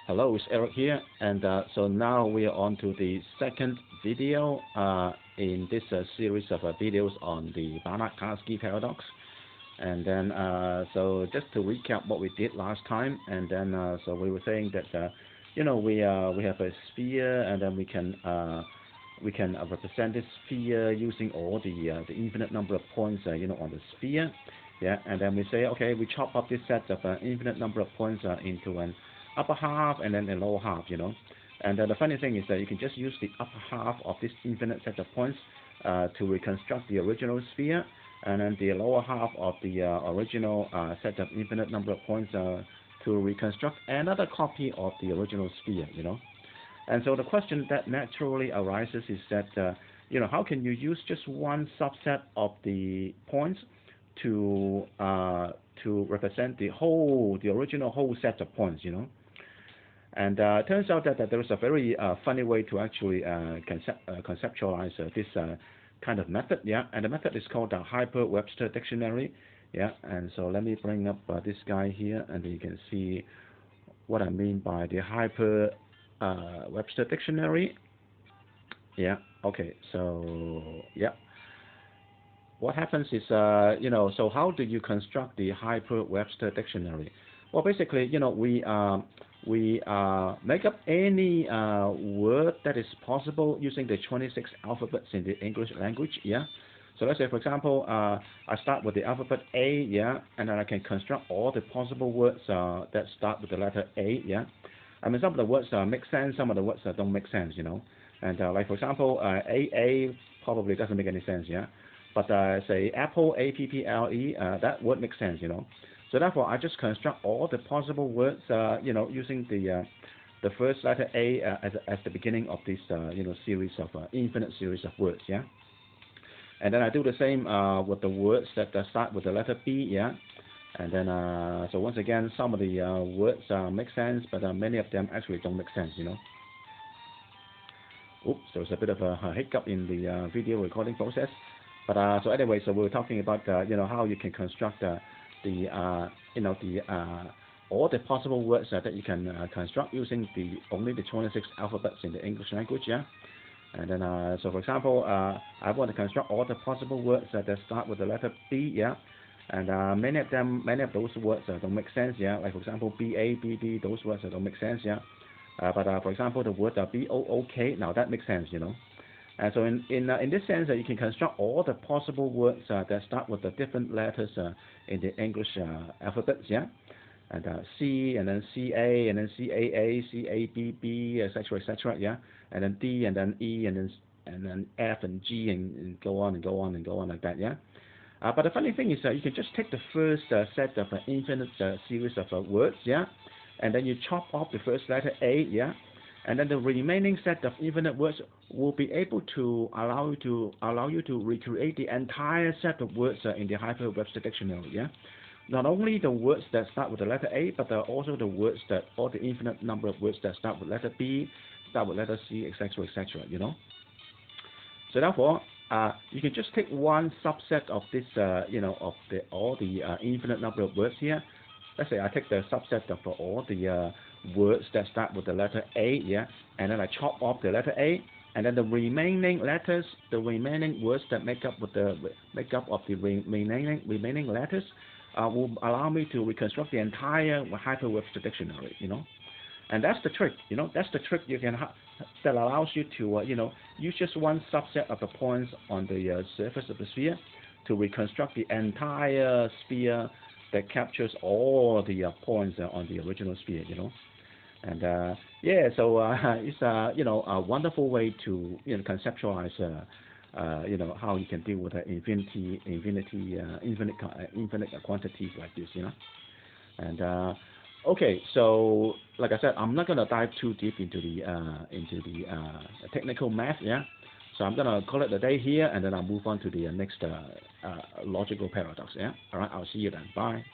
Hello, it's Eric here, and so now we are on to the second video in this series of videos on the Banach Tarski paradox. And then, so just to recap what we did last time, and then so we were saying that we have a sphere, and then we can represent this sphere using all the infinite number of points on the sphere, yeah. And then we say, okay, we chop up this set of infinite number of points into an upper half and then the lower half, And the funny thing is that you can just use the upper half of this infinite set of points to reconstruct the original sphere, and then the lower half of the original set of infinite number of points to reconstruct another copy of the original sphere, And so the question that naturally arises is that, how can you use just one subset of the points to represent the original whole set of points, And it turns out that there is a very funny way to actually conceptualize this kind of method, yeah. And the method is called the Hyper-Webster Dictionary, yeah. And so let me bring up this guy here, and you can see what I mean by the Hyper-Webster Dictionary. Yeah. Okay. So yeah. What happens is, so how do you construct the Hyper-Webster Dictionary? Well, basically, we make up any word that is possible using the 26 alphabets in the English language, yeah. So let's say, for example, I start with the alphabet A, yeah, and then I can construct all the possible words that start with the letter A, yeah. I mean, some of the words make sense, some of the words don't make sense, And like, for example, AA probably doesn't make any sense, yeah. But say Apple, A-P-P-L-E, that word makes sense, So therefore, I just construct all the possible words, using the first letter A as the beginning of this, series of infinite series of words, yeah. And then I do the same with the words that start with the letter B, yeah. And then, so once again, some of the words make sense, but many of them actually don't make sense, Oops, there was a bit of a hiccup in the video recording process. But so anyway, so we were talking about how you can construct all the possible words that you can construct using only the 26 alphabets in the English language, yeah. And then so for example, I want to construct all the possible words that start with the letter B, yeah. And many of those words don't make sense, yeah. Like for example, B-A, B-B, those words don't make sense, yeah. But for example, the word B-O-O-K, now that makes sense, And so in this sense, you can construct all the possible words that start with the different letters in the English alphabets, yeah. And C, and then C-A, and then C-A-A, C-A-B-B, etc., yeah. And then D, and then E, and then F, and G, and go on and go on and go on like that, yeah. But the funny thing is you can just take the first set of infinite series of words, yeah, and then you chop off the first letter A, yeah. And then the remaining set of infinite words will be able to allow you to recreate the entire set of words in the Hyper-Webster Dictionary, yeah. Not only the words that start with the letter A, but also the words all the infinite number of words that start with letter B, start with letter C, etc., etc., So therefore, you can just take one subset of this, of all the infinite number of words here. Let's say I take the subset of all the words that start with the letter A, yeah, and then I chop off the letter A, and then the remaining letters, the remaining words that make up of the remaining letters will allow me to reconstruct the entire Hyper-Webster Dictionary, And that's the trick, That's the trick you can that allows you to, use just one subset of the points on the surface of the sphere to reconstruct the entire sphere that captures all the points on the original sphere, And yeah, so it's a wonderful way to conceptualize how you can deal with infinite quantities like this, And okay, so like I said, I'm not gonna dive too deep into the technical math, yeah. So I'm gonna call it a day here, and then I'll move on to the next logical paradox, yeah. All right, I'll see you then. Bye.